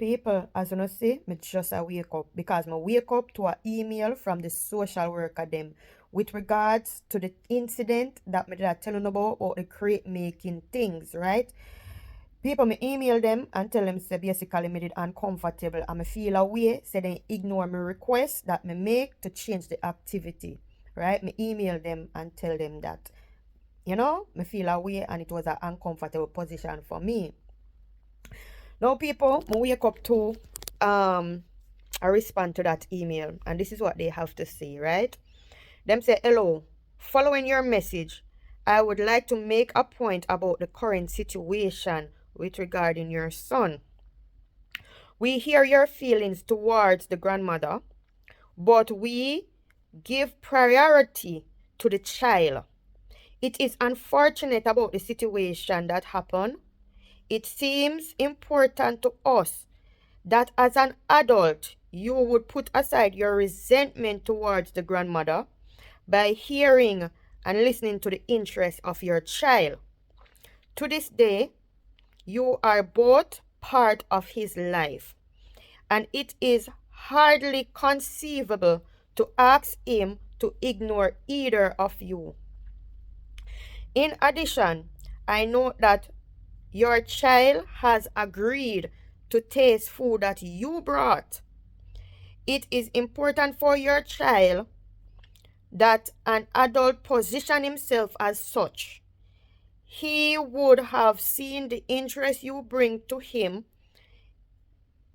People, as you know, see, me just a wake up because me wake up to an email from the social worker them with regards to the incident that me did I tell you about or the crate making things, right? People me email them and tell them say basically me did uncomfortable and me feel away, say they ignore my request that me make to change the activity. Right? Me email them and tell them that. Me feel away and it was an uncomfortable position for me. Now people, me wake up to I respond to that email and this is what they have to say, right? Them say, hello, following your message, I would like to make a point about the current situation with regarding your son. We hear your feelings towards the grandmother, but we give priority to the child. It is unfortunate about the situation that happened. It seems important to us that as an adult, you would put aside your resentment towards the grandmother by hearing and listening to the interests of your child. To this day, you are both part of his life, and it is hardly conceivable to ask him to ignore either of you. In addition, I know that your child has agreed to taste food that you brought. It is important for your child that an adult position himself as such. He would have seen the interest you bring to him.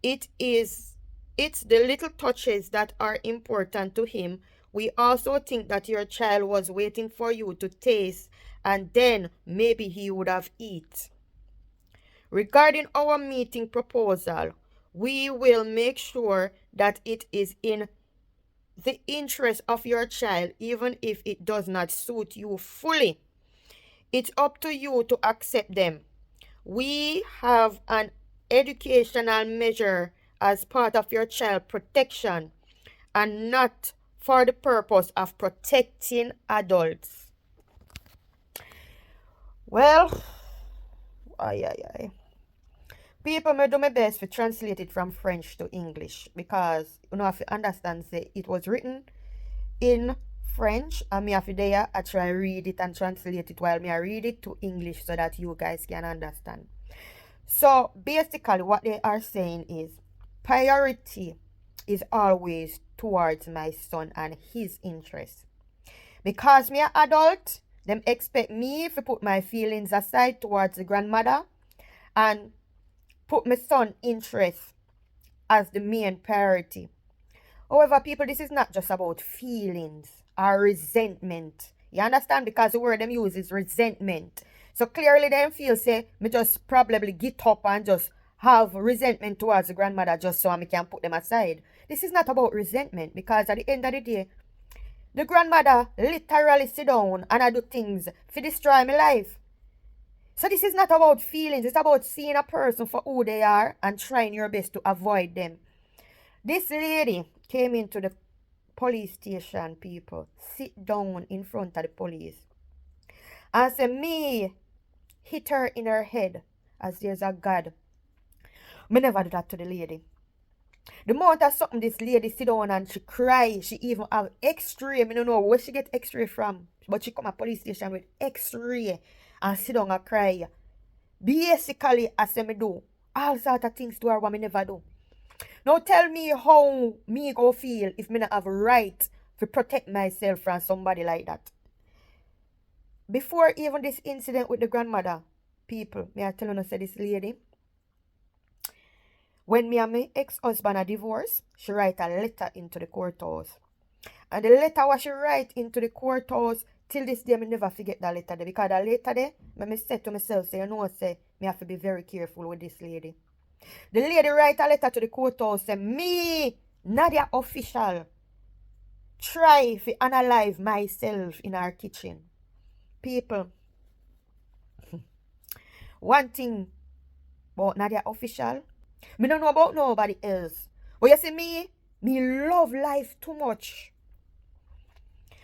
It's the little touches that are important to him. We also think that your child was waiting for you to taste and then maybe he would have eaten. Regarding our meeting proposal, we will make sure that it is in the interest of your child even if it does not suit you fully. It's up to you to accept them. We have an educational measure as part of your child protection and not for the purpose of protecting adults. Well, ay. People may do my best to translate it from French to English because you know have to understand say it was written in French and me have to there I try read it and translate it while me I read it to English so that you guys can understand. So basically what they are saying is priority is always towards my son and his interests. Because me an adult, them expect me to put my feelings aside towards the grandmother and put my son's interest as the main priority. However, people, this is not just about feelings or resentment. You understand? Because the word them use is resentment. So clearly them feel say me just probably get up and just have resentment towards the grandmother just so I can put them aside. This is not about resentment because at the end of the day, the grandmother literally sit down and I do things to destroy my life. So this is not about feelings. It's about seeing a person for who they are and trying your best to avoid them. This lady came into the police station, people. Sit down in front of the police. And said, me hit her in her head as there's a God. Me never do that to the lady. The amount of something this lady sit down and she cry. She even have x-ray. I don't know where she get x-ray from. But she come to police station with x-ray. And sit down and cry. Basically, I say me do all sort of things to her what me never do. Now tell me how me go feel if me not have a right to protect myself from somebody like that. Before even this incident with the grandmother, people, me I tell you say this lady, when me and my ex-husband are divorced, she write a letter into the courthouse. And the letter what she write into the courthouse, till this day, me never forget that letter there. Because that letter there, me said to myself, say, you know, say, me have to be very careful with this lady. The lady write a letter to the courthouse, say, me, Nadia official, try to analyze myself in our kitchen. People, one thing about Nadia official, me don't know about nobody else. But you see me love life too much.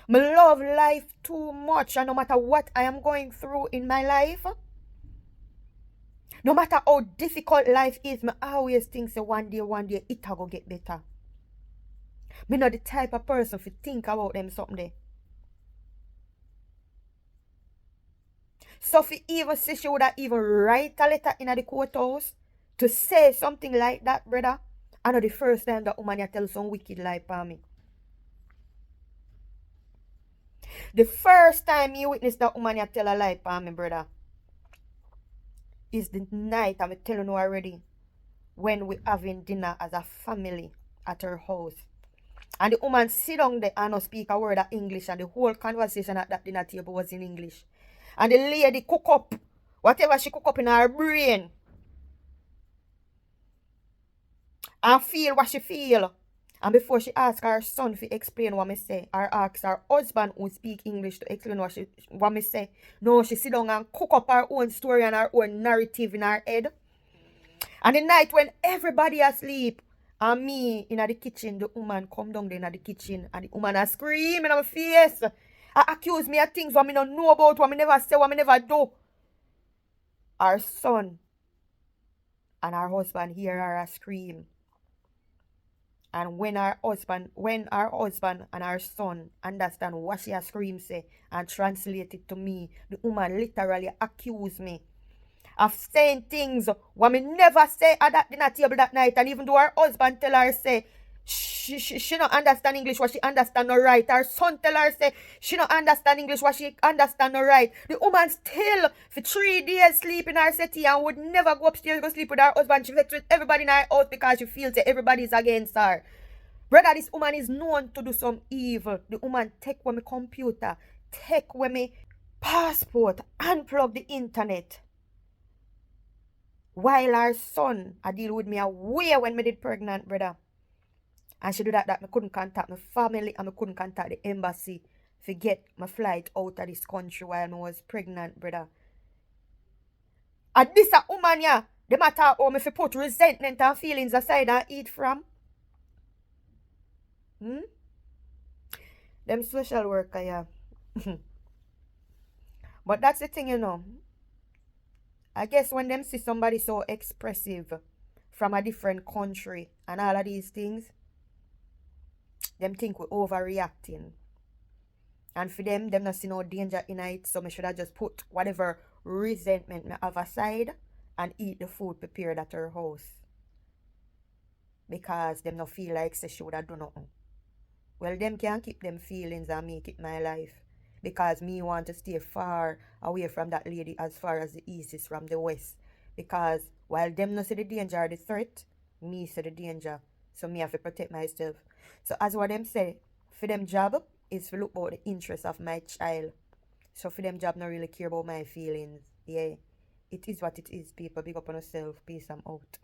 Me love life too much, and no matter what I am going through in my life, No matter how difficult life is, me always think say one day it a go get better. Me not the type of person to think about them something there. So if even say she would have even write a letter in the courthouse to say something like that, brother, I know the first time that woman tell some wicked lie for me. The first time you witness that woman tell a lie for me, brother, is the night I'm telling you already when we having dinner as a family at her house. And the woman sit down there and not speak a word of English, and the whole conversation at that dinner table was in English. And the lady cook up whatever she cook up in her brain and feel what she feel. And before she ask her son to explain what me say, or ask her husband who speak English to explain what me say, no, she sit down and cook up her own story and her own narrative in her head. And the night when everybody asleep, and me in the kitchen, the woman come down there in the kitchen, and the woman a scream in my face. I accuse me of things what me don't know about, what me never say, what me never do. Our son and our husband hear her a scream. And when our husband and our son understand what she a scream say and translate it to me, the woman literally accuse me of saying things what me never say at that dinner table that night. And even though her husband tell her say she don't understand English what she understand no right, her son tell her say she don't understand English what she understand no right, the woman still for 3 days sleep in her city and would never go upstairs go sleep with her husband. She vex with everybody in her house because she feels that everybody is against her. Brother, this woman is known to do some evil. The woman take away my computer, take away my passport, unplug the internet. While our son, I deal with me away when me did pregnant, brother. And she do that me couldn't contact my family and me couldn't contact the embassy to get my flight out of this country while I was pregnant, brother. And this a woman, yeah, the matter how me fi put resentment and feelings aside and eat from. Them social worker, yeah. But that's the thing, you know. I guess when them see somebody so expressive from a different country and all of these things, them think we're overreacting. And for them not see no danger in it, so me should have just put whatever resentment me have aside and eat the food prepared at her house. Because them not feel like say she would have done nothing. Well, them can keep them feelings and make it my life. Because me want to stay far away from that lady as far as the east is from the west. Because while them not see the danger or the threat, me see the danger. So me have to protect myself. So as what them say, for them job is to look about the interest of my child. So for them job not really care about my feelings. Yeah. It is what it is, people. Big up on yourself. Peace, I'm out.